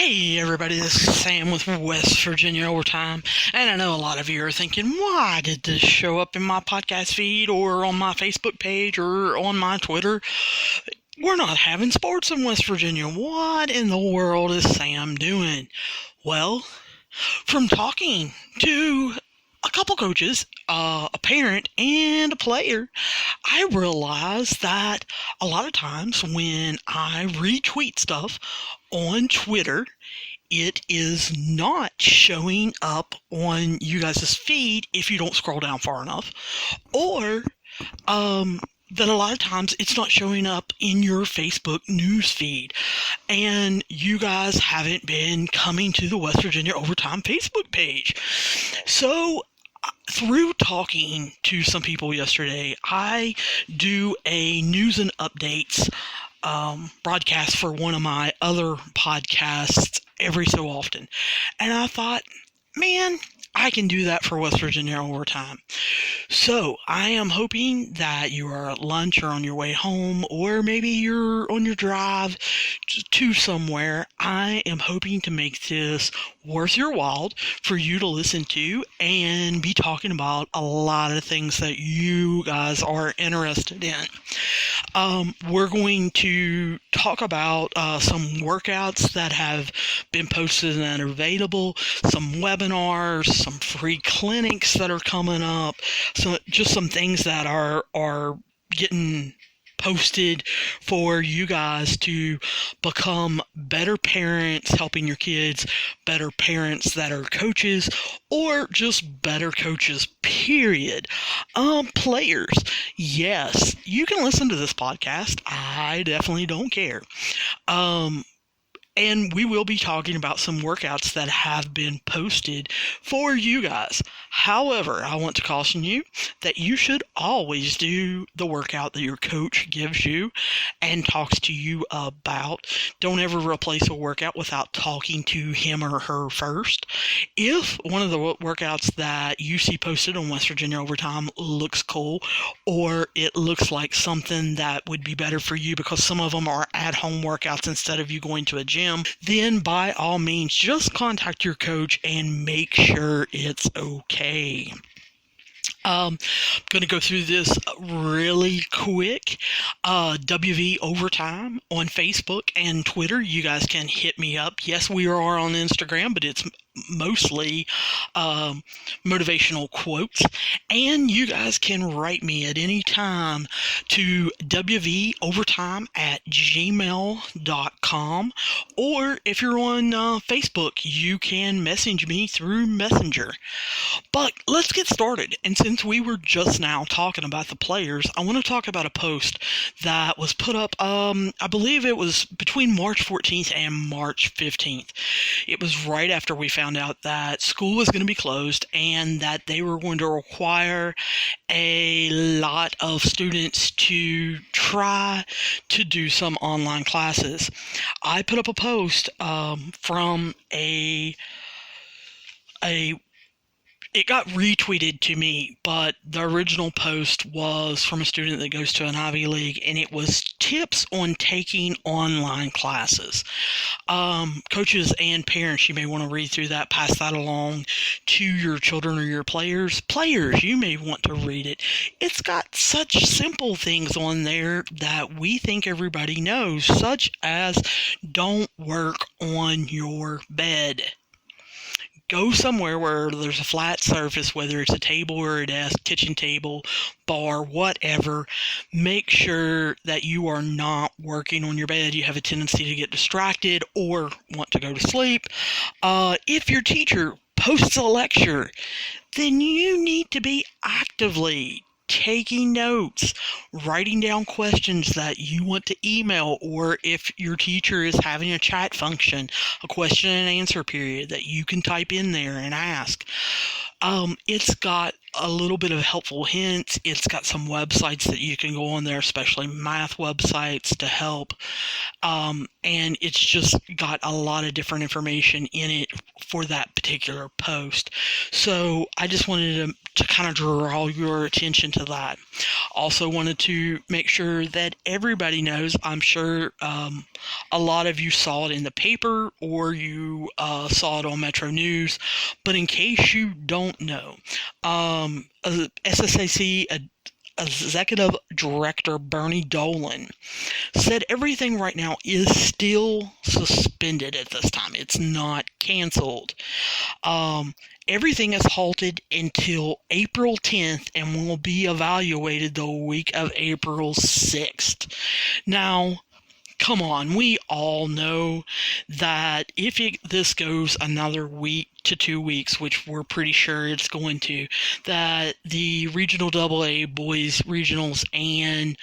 Hey everybody, this is Sam with West Virginia Overtime, and I know a lot of you are thinking, why did this show up in my podcast feed or on my Facebook page or on my Twitter? We're not having sports in West Virginia. What in the world is Sam doing? Well, from talking to a couple coaches, a parent, and a player, I realized that a lot of times when I retweet stuff on Twitter, it is not showing up on you guys' feed if you don't scroll down far enough, or that a lot of times it's not showing up in your Facebook news feed, and you guys haven't been coming to the West Virginia Overtime Facebook page. So through talking to some people yesterday, I do a news and updates broadcast for one of my other podcasts every so often. And I thought, man, I can do that for West Virginia Overtime. So I am hoping that you are at lunch or on your way home, or maybe you're on your drive to somewhere. I am hoping to make this worth your while for you to listen to and be talking about a lot of things that you guys are interested in. We're going to talk about some workouts that have been posted and are available, some webinars, some free clinics that are coming up, so just some things that are getting posted for you guys to become better parents, helping your kids, better parents that are coaches, or just better coaches, period. Players, yes, you can listen to this podcast. I definitely don't care. And we will be talking about some workouts that have been posted for you guys. However, I want to caution you that you should always do the workout that your coach gives you and talks to you about. Don't ever replace a workout without talking to him or her first. If one of the workouts that you see posted on West Virginia Overtime looks cool, or it looks like something that would be better for you because some of them are at-home workouts instead of you going to a gym, then by all means, just contact your coach and make sure it's okay. I'm going to go through this really quick. WV Overtime on Facebook and Twitter. You guys can hit me up. Yes, we are on Instagram, but it's mostly motivational quotes. And you guys can write me at any time to wvovertime@gmail.com. Or if you're on Facebook, you can message me through Messenger. But let's get started. And since we were just now talking about the players, I want to talk about a post that was put up, I believe it was between March 14th and March 15th. It was right after we found out that school was going to be closed and that they were going to require a lot of students to try to do some online classes. I put up a post from it got retweeted to me, but the original post was from a student that goes to an Ivy League, and it was tips on taking online classes. Coaches and parents, you may want to read through that, pass that along to your children or your players. Players, you may want to read it. It's got such simple things on there that we think everybody knows, such as don't work on your bed. Go somewhere where there's a flat surface, whether it's a table or a desk, kitchen table, bar, whatever. Make sure that you are not working on your bed. You have a tendency to get distracted or want to go to sleep. If your teacher posts a lecture, then you need to be actively taking notes, writing down questions that you want to email, or if your teacher is having a chat function, a question and answer period that you can type in there and ask. It's got a little bit of helpful hints. It's got some websites that you can go on there, especially math websites to help. And it's just got a lot of different information in it for that particular post. So I just wanted to kind of draw your attention to that. Also wanted to make sure that everybody knows, I'm sure a lot of you saw it in the paper or you saw it on Metro News, but in case you don't know, SSAC Executive Director Bernie Dolan said everything right now is still suspended at this time. It's not canceled. Everything is halted until April 10th and will be evaluated the week of April 6th. Now, come on, we all know that if this goes another week to 2 weeks, which we're pretty sure it's going to, that the regional AA boys regionals and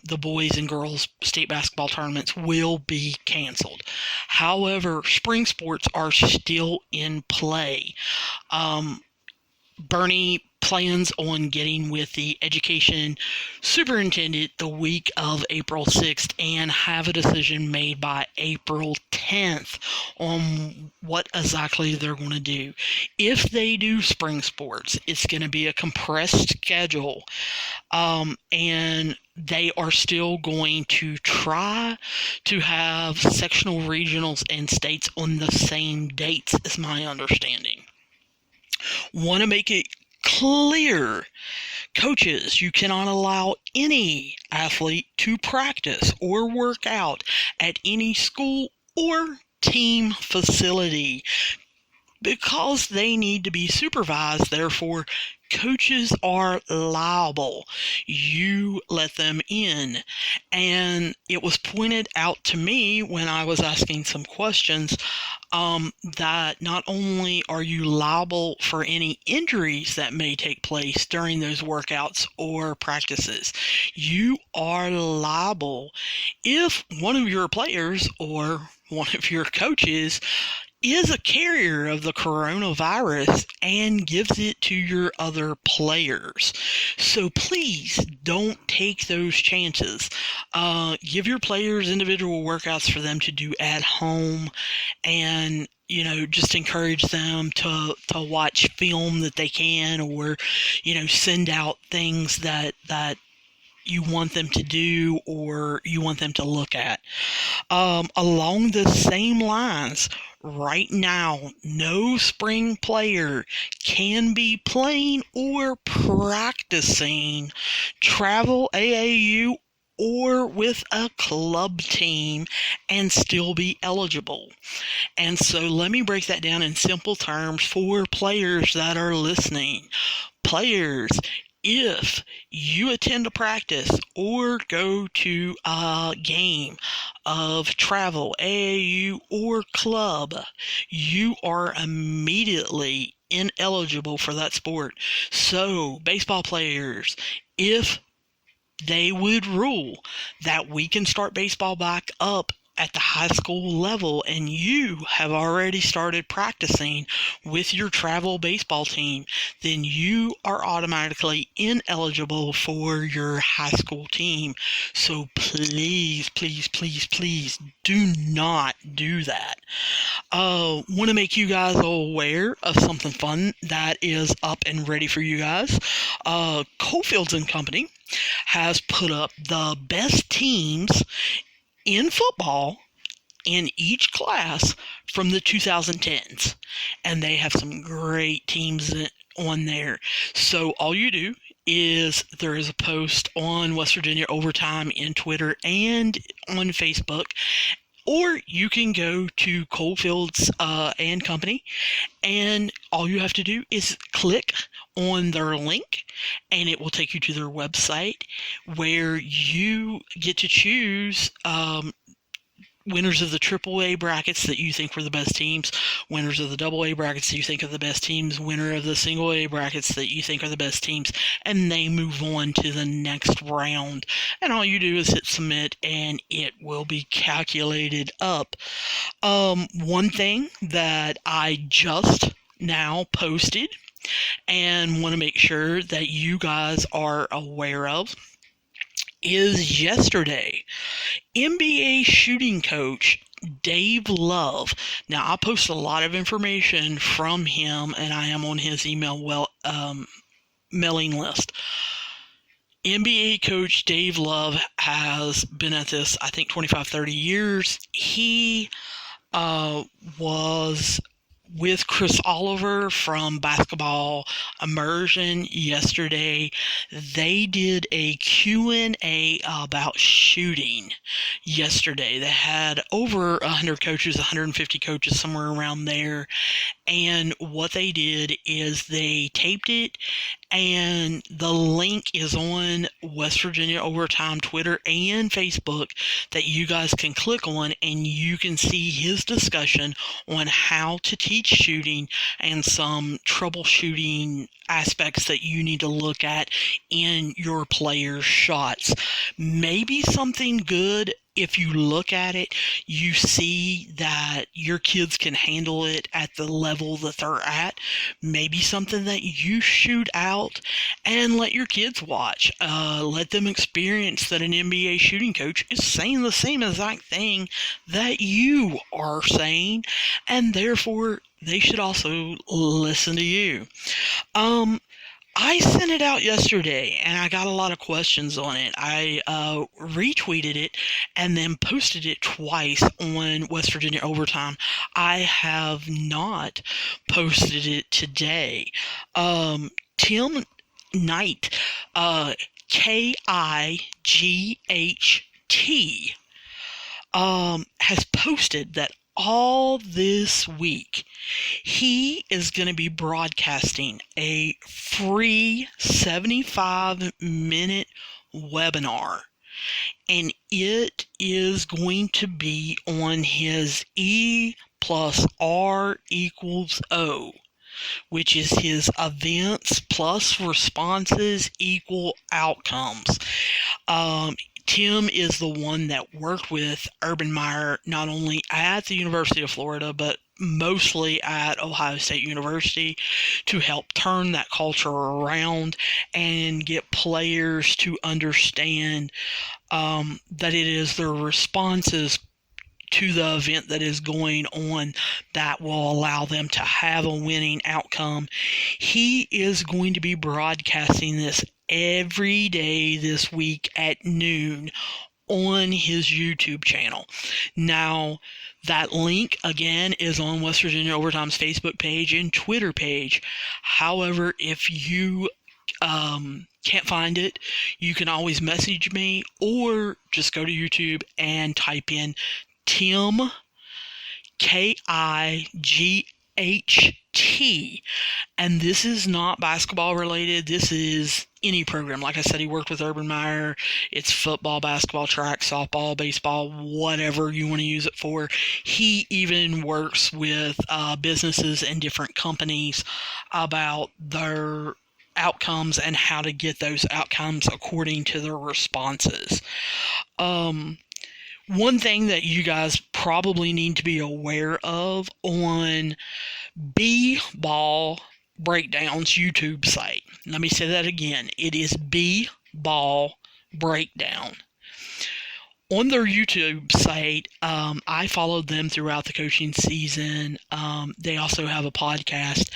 the boys and girls state basketball tournaments will be canceled. However, spring sports are still in play. Bernie plans on getting with the education superintendent the week of April 6th and have a decision made by April 10th on what exactly they're going to do. If they do spring sports, it's going to be a compressed schedule, and they are still going to try to have sectional regionals and states on the same dates, is my understanding. Want to make it clear, coaches, you cannot allow any athlete to practice or work out at any school or team facility because they need to be supervised. Therefore, coaches are liable. You let them in. And it was pointed out to me when I was asking some questions that not only are you liable for any injuries that may take place during those workouts or practices, you are liable if one of your players or one of your coaches is a carrier of the coronavirus and gives it to your other players. So please don't take those chances. Give your players individual workouts for them to do at home, and just encourage them to watch film that they can, or send out things that you want them to do or you want them to look at. Along the same lines, right now, no spring player can be playing or practicing travel AAU or with a club team and still be eligible. And so let me break that down in simple terms for players that are listening. Players, if you attend a practice or go to a game of travel, AAU, or club, you are immediately ineligible for that sport. So, baseball players, if they would rule that we can start baseball back up at the high school level and you have already started practicing with your travel baseball team, then you are automatically ineligible for your high school team. So please, please, please, please do not do that. Want to make you guys aware of something fun that is up and ready for you guys. Coalfields and Company has put up the best teams in football in each class from the 2010s, and they have some great teams on there. So all you do is there is a post on West Virginia Overtime in Twitter and on Facebook, or you can go to Coalfields and Company, and all you have to do is click on their link, and it will take you to their website where you get to choose winners of the AAA brackets that you think were the best teams, winners of the AA brackets that you think are the best teams, winner of the single A brackets that you think are the best teams, and they move on to the next round. And all you do is hit submit, and it will be calculated up. One thing that I just now posted and want to make sure that you guys are aware of is yesterday, NBA shooting coach Dave Love. Now, I post a lot of information from him, and I am on his mailing list. NBA coach Dave Love has been at this, I think, 25, 30 years. He was with Chris Oliver from Basketball Immersion yesterday. They did a Q&A about shooting yesterday. They had over 100 coaches, 150 coaches, somewhere around there. And what they did is they taped it, and the link is on West Virginia Overtime Twitter and Facebook that you guys can click on, and you can see his discussion on how to teach shooting and some troubleshooting aspects that you need to look at in your players' shots. Maybe something good. If you look at it, you see that your kids can handle it at the level that they're at. Maybe something that you shoot out and let your kids watch. Let them experience that an NBA shooting coach is saying the same exact thing that you are saying, and therefore they should also listen to you. I sent it out yesterday, and I got a lot of questions on it. I retweeted it and then posted it twice on West Virginia Overtime. I have not posted it today. Tim Knight, Kight, has posted that all this week he is going to be broadcasting a free 75-minute webinar, and it is going to be on his E+R=O, which is his events plus responses equal outcomes. Tim is the one that worked with Urban Meyer not only at the University of Florida, but mostly at Ohio State University to help turn that culture around and get players to understand that it is their responses to the event that is going on that will allow them to have a winning outcome. He is going to be broadcasting this every day this week at noon on his YouTube channel. Now, that link, again, is on West Virginia Overtime's Facebook page and Twitter page. However, if you can't find it, you can always message me or just go to YouTube and type in Tim, Kight, and this is not basketball related. This is any program. Like I said, he worked with Urban Meyer. It's football, basketball, track, softball, baseball, whatever you want to use it for. He even works with businesses and different companies about their outcomes and how to get those outcomes according to their responses. One thing that you guys probably need to be aware of on B-Ball Breakdown's YouTube site. Let me say that again. It is B-Ball Breakdown. On their YouTube site, I followed them throughout the coaching season. They also have a podcast.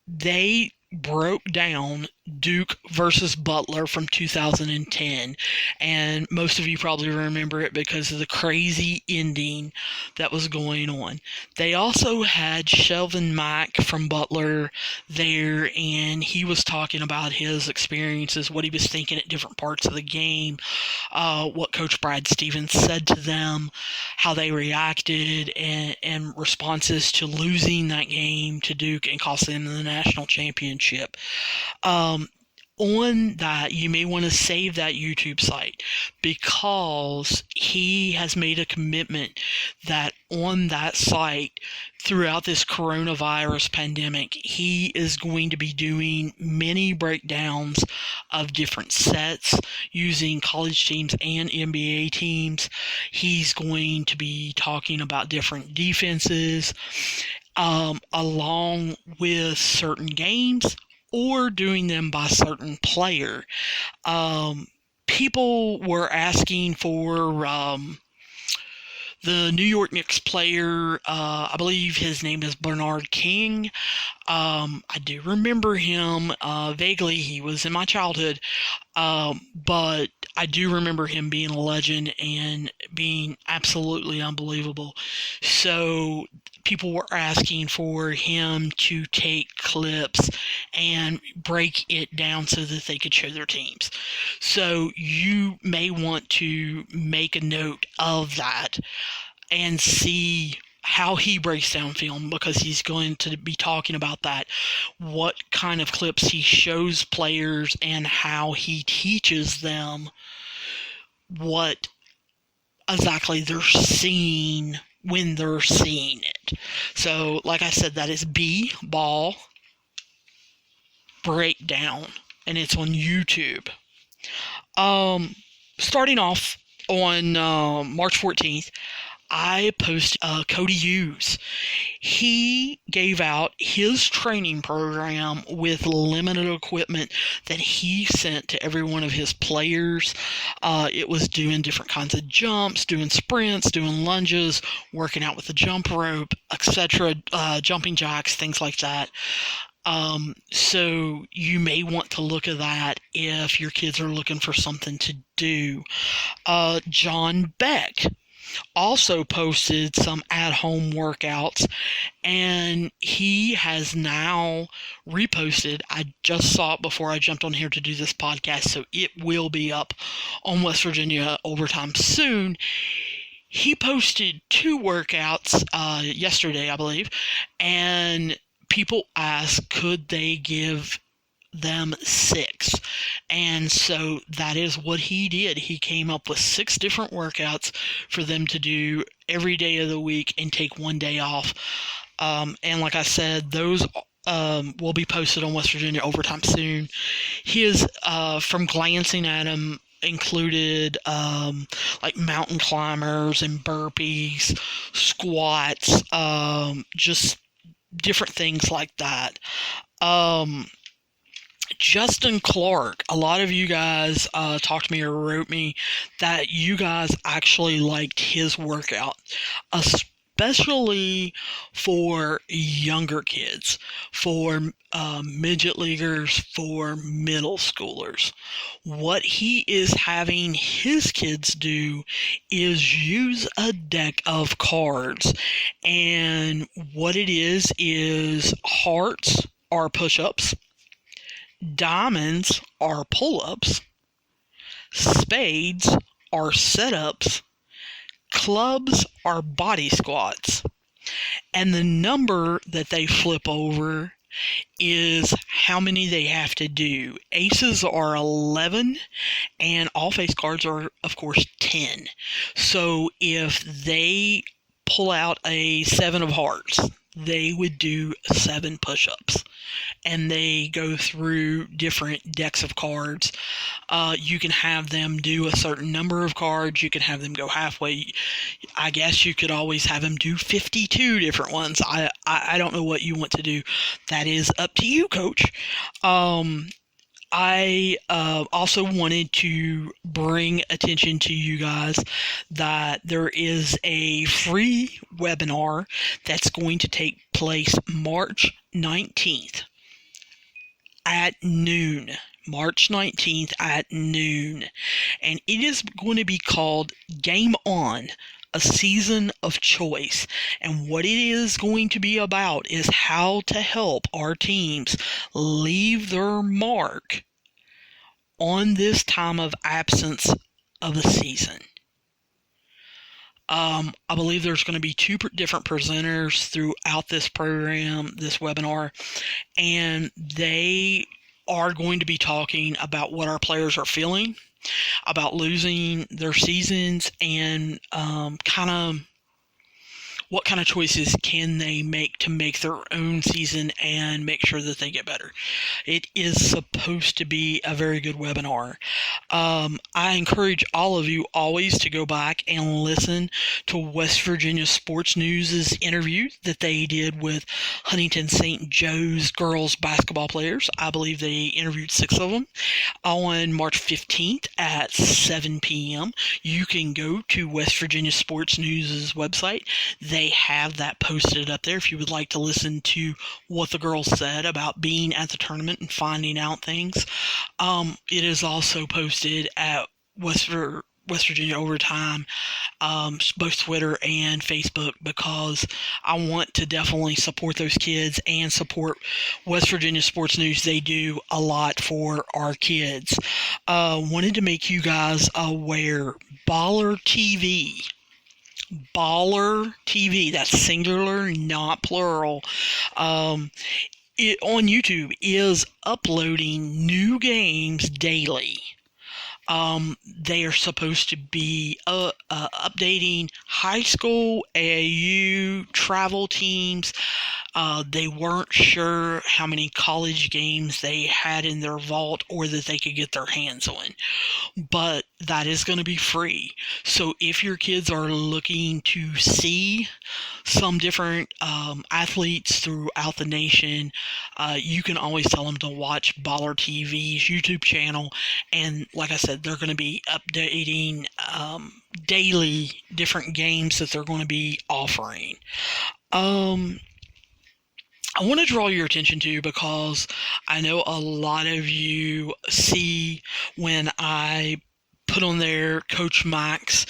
They broke down Duke versus Butler from 2010, and most of you probably remember it because of the crazy ending that was going on. They also had Shelvin Mack from Butler there, and he was talking about his experiences, what he was thinking at different parts of the game, what Coach Brad Stevens said to them, how they reacted, and responses to losing that game to Duke and costing them the national championship. On that, you may want to save that YouTube site because he has made a commitment that on that site throughout this coronavirus pandemic, he is going to be doing many breakdowns of different sets using college teams and NBA teams. He's going to be talking about different defenses along with certain games, or doing them by certain player. People were asking for the New York Knicks player, I believe his name is Bernard King. I do remember him vaguely. He was in my childhood, but I do remember him being a legend and being absolutely unbelievable. So people were asking for him to take clips and break it down so that they could show their teams. So you may want to make a note of that and see how he breaks down film, because he's going to be talking about that, what kind of clips he shows players and how he teaches them what exactly they're seeing when they're seeing it. So like I said, that is B-Ball Breakdown, and it's on YouTube. Starting off on March 14th, I posted Cody Hughes. He gave out his training program with limited equipment that he sent to every one of his players. It was doing different kinds of jumps, doing sprints, doing lunges, working out with the jump rope, etc., jumping jacks, things like that. So you may want to look at that if your kids are looking for something to do. John Beck also posted some at-home workouts, and he has now reposted. I just saw it before I jumped on here to do this podcast, so it will be up on West Virginia Overtime soon. He posted 2 workouts yesterday, I believe, and people asked, could they give them 6? And so that is what he did. He came up with 6 different workouts for them to do every day of the week and take one day off. And like I said, those will be posted on West Virginia Overtime soon. His, from glancing at him, included like mountain climbers and burpees, squats, just different things like that. Justin Clark, a lot of you guys talked to me or wrote me that you guys actually liked his workout, especially for younger kids, for midget leaguers, for middle schoolers. What he is having his kids do is use a deck of cards, and what it is hearts are push-ups, diamonds are pull-ups, spades are sit-ups, clubs are body squats, and the number that they flip over is how many they have to do. Aces are 11, and all face cards are, of course, 10. So if they pull out a 7 of hearts, they would do 7 push-ups, and they go through different decks of cards. You can have them do a certain number of cards. You can have them go halfway. I guess you could always have them do 52 different ones. I don't know what you want to do. That is up to you, Coach. I also wanted to bring attention to you guys that there is a free webinar that's going to take place March 19th at noon. March 19th at noon. And it is going to be called Game On, a Season of Choice. And what it is going to be about is how to help our teams leave their mark on this time of absence of the season. I believe there's going to be 2 different presenters throughout this program, this webinar, and they are going to be talking about what our players are feeling about losing their seasons, and kind of what kind of choices can they make to make their own season and make sure that they get better. It is supposed to be a very good webinar. I encourage all of you always to go back and listen to West Virginia Sports News' interview that they did with Huntington St. Joe's girls basketball players. I believe they interviewed 6 of them on March 15th at 7 p.m. You can go to West Virginia Sports News' website. They have that posted up there if you would like to listen to what the girls said about being at the tournament and finding out things. It is also posted at West Virginia Overtime, both Twitter and Facebook, because I want to definitely support those kids and support West Virginia Sports News. They do a lot for our kids. Wanted to make you guys aware, Baller TV, that's singular, not plural, it on YouTube is uploading new games daily. They are supposed to be updating high school, AAU, travel teams. They weren't sure how many college games they had in their vault or that they could get their hands on. But that is going to be free. So if your kids are looking to see some different athletes throughout the nation, you can always tell them to watch Baller TV's YouTube channel. And like I said, they're going to be updating daily different games that they're going to be offering. I want to draw your attention to, because I know a lot of you see when I put on there Coach Mike's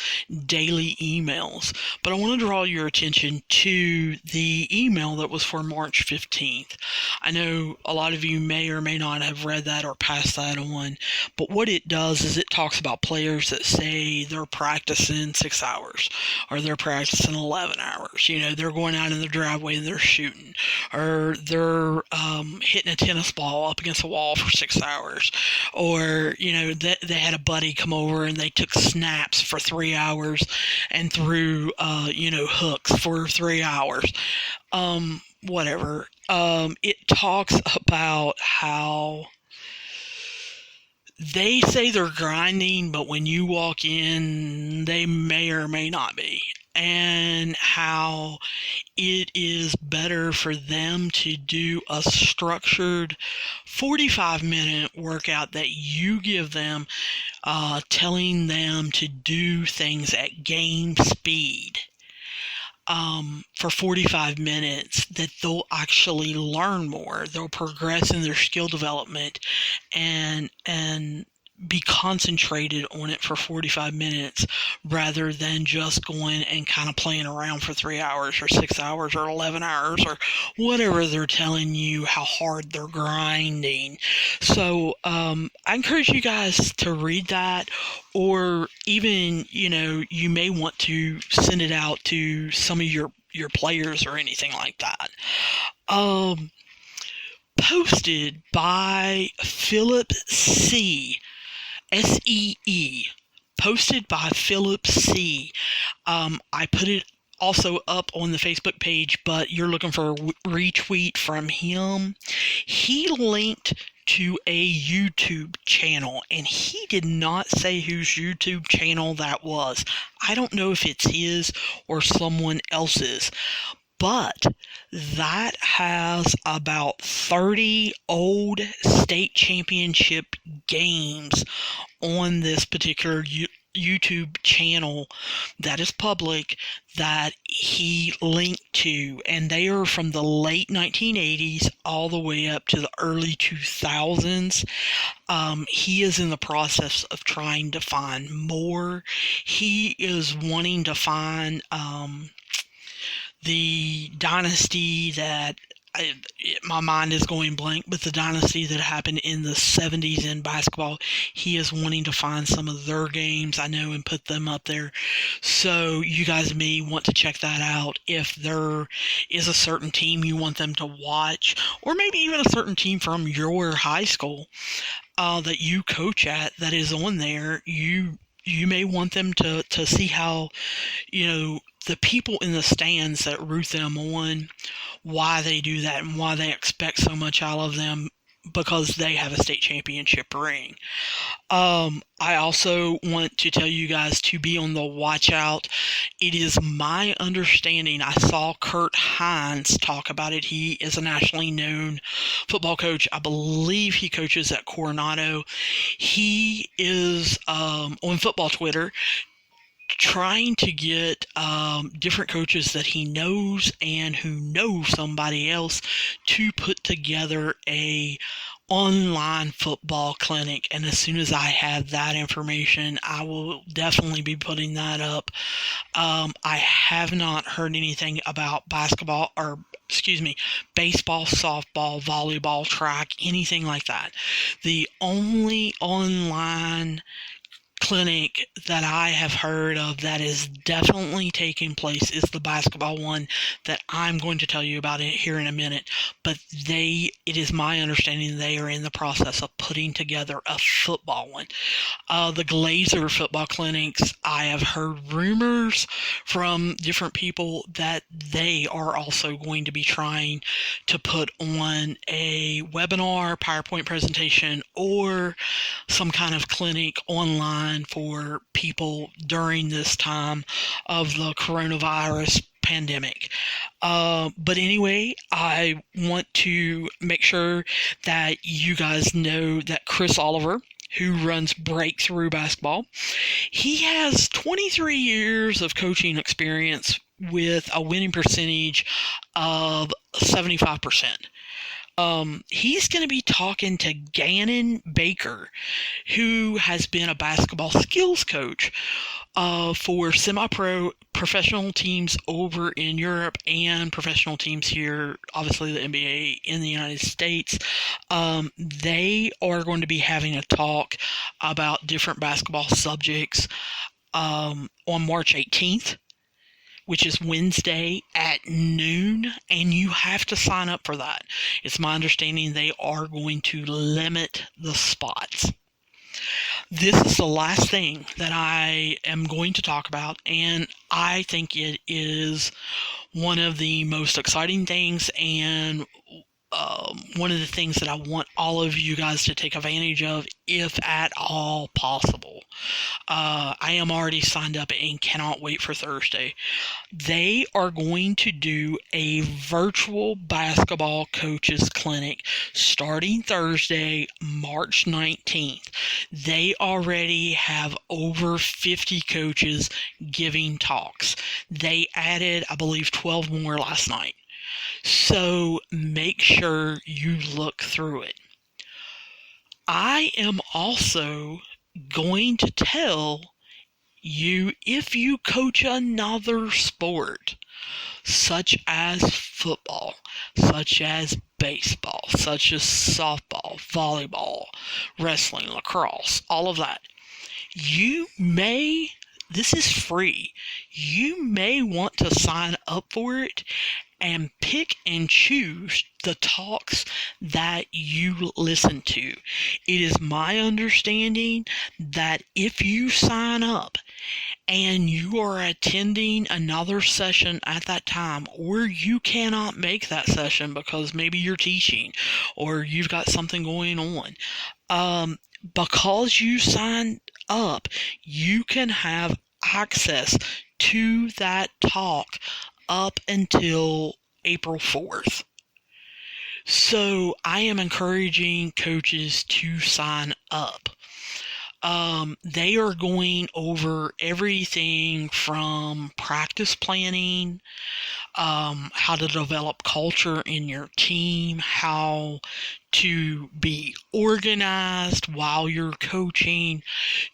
daily emails, but I want to draw your attention to the email that was for March 15th. I know a lot of you may or may not have read that or passed that on, but what it does is it talks about players that say they're practicing 6 hours or they're practicing 11 hours. You know, they're going out in the driveway and they're shooting, or they're hitting a tennis ball up against a wall for 6 hours, or, you know, they had a buddy come over and they took snaps for 3 hours and threw, hooks for 3 hours. Whatever. It talks about how they say they're grinding, but when you walk in, they may or may not be. And how it is better for them to do a structured 45-minute workout that you give them, telling them to do things at game speed for 45 minutes, that they'll actually learn more. They'll progress in their skill development and be concentrated on it for 45 minutes rather than just going and kind of playing around for 3 hours or 6 hours or 11 hours or whatever they're telling you how hard they're grinding. So I encourage you guys to read that, or even, you may want to send it out to some of your players or anything like that. Posted by Philip C. S-E-E, posted by Philip C. I put it also up on the Facebook page, but you're looking for a retweet from him. He linked to a YouTube channel, and he did not say whose YouTube channel that was. I don't know if it's his or someone else's, but that has about 30 old state championship games on this particular YouTube channel that is public that he linked to, and they are from the late 1980s all the way up to the early 2000s. He is in the process of trying to find more. He is wanting to find the dynasty that, my mind is going blank, but the dynasty that happened in the 70s in basketball, he is wanting to find some of their games, I know, and put them up there. So you guys may want to check that out if there is a certain team you want them to watch, or maybe even a certain team from your high school that you coach at that is on there. You you may want them to see how, the people in the stands that root them on, why they do that and why they expect so much out of them because they have a state championship ring. I also want to tell you guys to be on the watch out. It is my understanding, I saw Kurt Hines talk about it. He is a nationally known football coach. I believe he coaches at Coronado. He is on football Twitter trying to get different coaches that he knows and who know somebody else to put together a online football clinic. And as soon as I have that information, I will definitely be putting that up. I have not heard anything about baseball, softball, volleyball, track, anything like that. The only online clinic that I have heard of that is definitely taking place is the basketball one that I'm going to tell you about it here in a minute. But it is my understanding they are in the process of putting together a football one. The Glazer football clinics, I have heard rumors from different people that they are also going to be trying to put on a webinar, PowerPoint presentation, or some kind of clinic online for people during this time of the coronavirus pandemic. But anyway, I want to make sure that you guys know that Chris Oliver, who runs Breakthrough Basketball, he has 23 years of coaching experience with a winning percentage of 75%. He's going to be talking to Gannon Baker, who has been a basketball skills coach for semi-pro professional teams over in Europe and professional teams here, obviously the NBA in the United States. They are going to be having a talk about different basketball subjects on March 18th. Which is Wednesday at noon, and you have to sign up for that. It's my understanding they are going to limit the spots. This is the last thing that I am going to talk about, and I think it is one of the most exciting things and one of the things that I want all of you guys to take advantage of, if at all possible. I am already signed up and cannot wait for Thursday. They are going to do a virtual basketball coaches clinic starting Thursday, March 19th. They already have over 50 coaches giving talks. They added, I believe, 12 more last night. So make sure you look through it. I am also going to tell you, if you coach another sport, such as football, such as baseball, such as softball, volleyball, wrestling, lacrosse, all of that, this is free. You may want to sign up for it and pick and choose the talks that you listen to. It is my understanding that if you sign up and you are attending another session at that time, or you cannot make that session because maybe you're teaching or you've got something going on, because you signed up, you can have access to that talk up until April 4th. So I am encouraging coaches to sign up. They are going over everything from practice planning, how to develop culture in your team, how to be organized while you're coaching,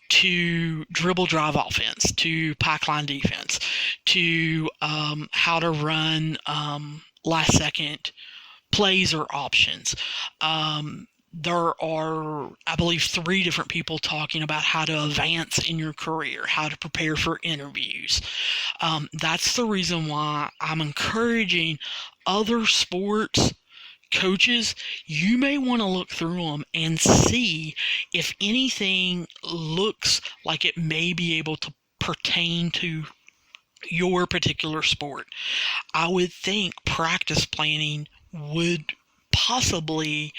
to dribble drive offense, to pipeline defense, to how to run last second plays or options. There are, I believe, 3 different people talking about how to advance in your career, how to prepare for interviews. That's the reason why I'm encouraging other sports coaches, you may want to look through them and see if anything looks like it may be able to pertain to your particular sport. I would think practice planning would possibly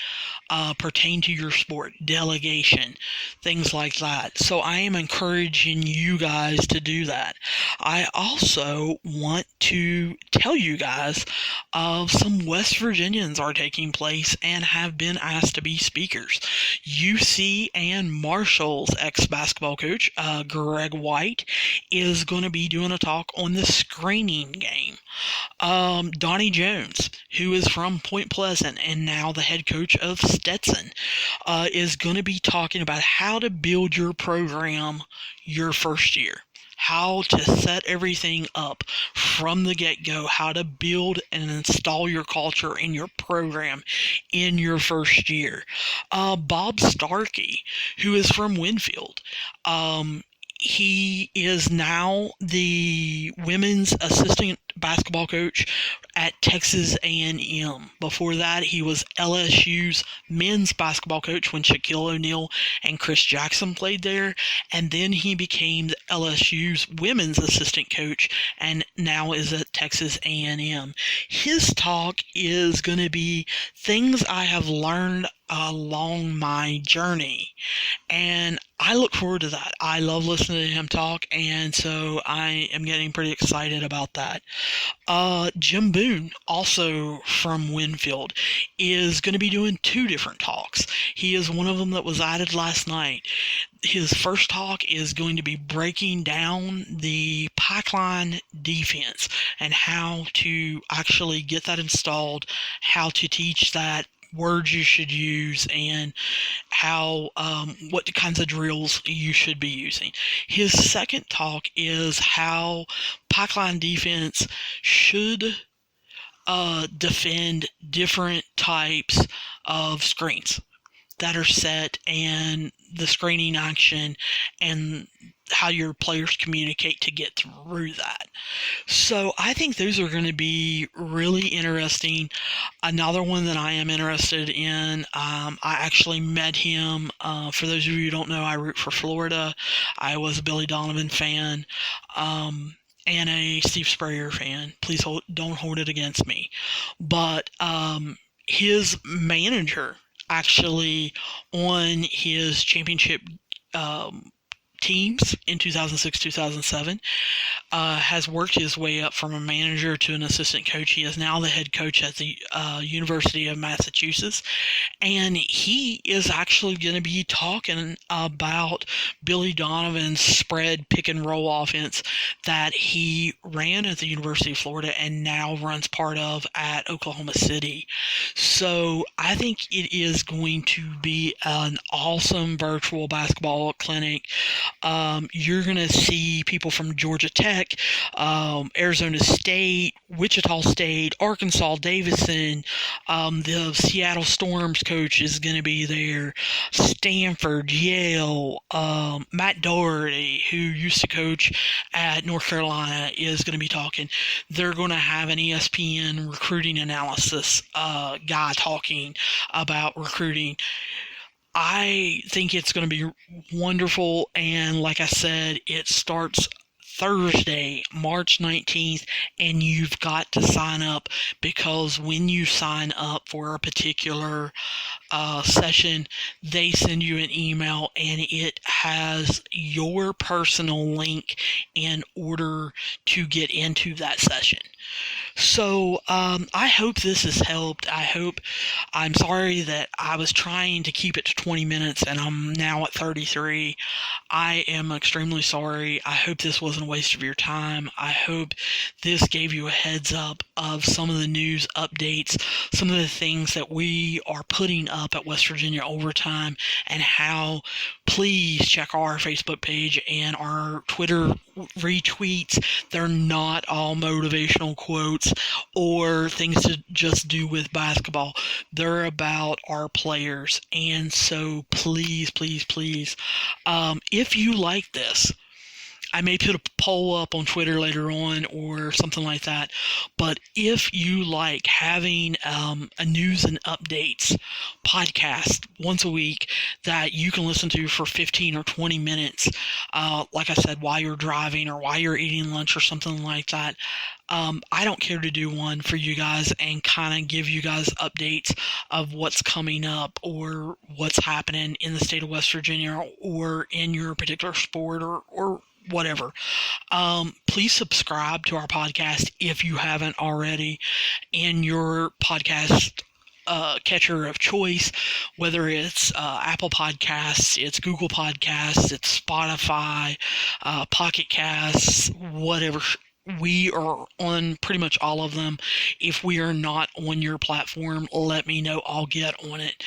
pertain to your sport, delegation, things like that. So I am encouraging you guys to do that. I also want to tell you guys of some West Virginians are taking place and have been asked to be speakers. UC and Marshall's ex-basketball coach, Greg White, is going to be doing a talk on the screening game. Donnie Jones, who is from Point Pleasant and now the head coach of Stetson, is going to be talking about how to build your program your first year. How to set everything up from the get-go, how to build and install your culture in your program in your first year. Bob Starkey, who is from Winfield, he is now the women's assistant basketball coach at Texas A&M. Before that, he was LSU's men's basketball coach when Shaquille O'Neal and Chris Jackson played there, and then he became the LSU's women's assistant coach and now is at Texas A&M. His talk is going to be things I have learned along my journey, and I look forward to that. I love listening to him talk, and so I am getting pretty excited about that. Jim Boone, also from Winfield, is going to be doing 2 different talks. He is one of them that was added last night. His first talk is going to be breaking down the pipeline defense and how to actually get that installed, how to teach that, words you should use, and how what kinds of drills you should be using. His second talk is how pipeline defense should defend different types of screens that are set and the screening action and how your players communicate to get through that. So I think those are going to be really interesting. Another one that I am interested in, I actually met him. For those of you who don't know, I root for Florida. I was a Billy Donovan fan. And a Steve Spurrier fan. Please don't hold it against me. But his manager actually on his championship teams in 2006-2007 has worked his way up from a manager to an assistant coach. He is now the head coach at the University of Massachusetts, and he is actually going to be talking about Billy Donovan's spread pick and roll offense that he ran at the University of Florida and now runs part of at Oklahoma City. So I think it is going to be an awesome virtual basketball clinic. You're going to see people from Georgia Tech, Arizona State, Wichita State, Arkansas, Davidson. The Seattle Storms coach is going to be there. Stanford, Yale, Matt Doherty, who used to coach at North Carolina, is going to be talking. They're going to have an ESPN recruiting analysis guy talking about recruiting. I think it's going to be wonderful, and like I said, it starts Thursday, March 19th, and you've got to sign up, because when you sign up for a particular session, they send you an email and it has your personal link in order to get into that session. So I hope this has helped. I'm sorry that I was trying to keep it to 20 minutes and I'm now at 33. I am extremely sorry. I hope this wasn't a waste of your time. I hope this gave you a heads up of some of the news updates, some of the things that we are putting up at West Virginia Overtime, and how please check our Facebook page and our Twitter retweets. They're not all motivational quotes or things to just do with basketball. They're about our players. And so please, if you like this, I may put a poll up on Twitter later on or something like that. But if you like having a news and updates podcast once a week that you can listen to for 15 or 20 minutes, like I said, while you're driving or while you're eating lunch or something like that, I don't care to do one for you guys and kind of give you guys updates of what's coming up or what's happening in the state of West Virginia or in your particular sport or whatever. Please subscribe to our podcast if you haven't already in your podcast catcher of choice, whether it's Apple Podcasts, it's Google Podcasts, it's Spotify, Pocket Casts, whatever. We are on pretty much all of them. If we are not on your platform, let me know. I'll get on it.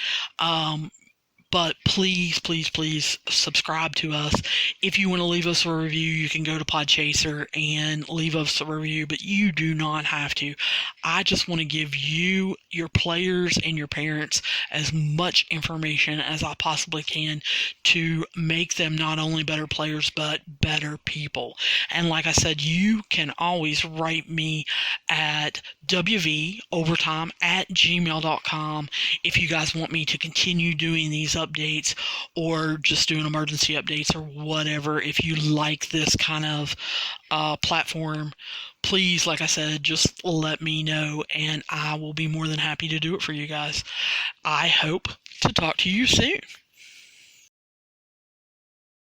But please, please, please subscribe to us. If you want to leave us a review, you can go to Podchaser and leave us a review, but you do not have to. I just want to give you, your players, and your parents as much information as I possibly can to make them not only better players, but better people. And like I said, you can always write me at wvovertime@gmail.com if you guys want me to continue doing these updates or just doing emergency updates or whatever. If you like this kind of platform, please, like I said, just let me know and I will be more than happy to do it for you guys. I hope to talk to you soon.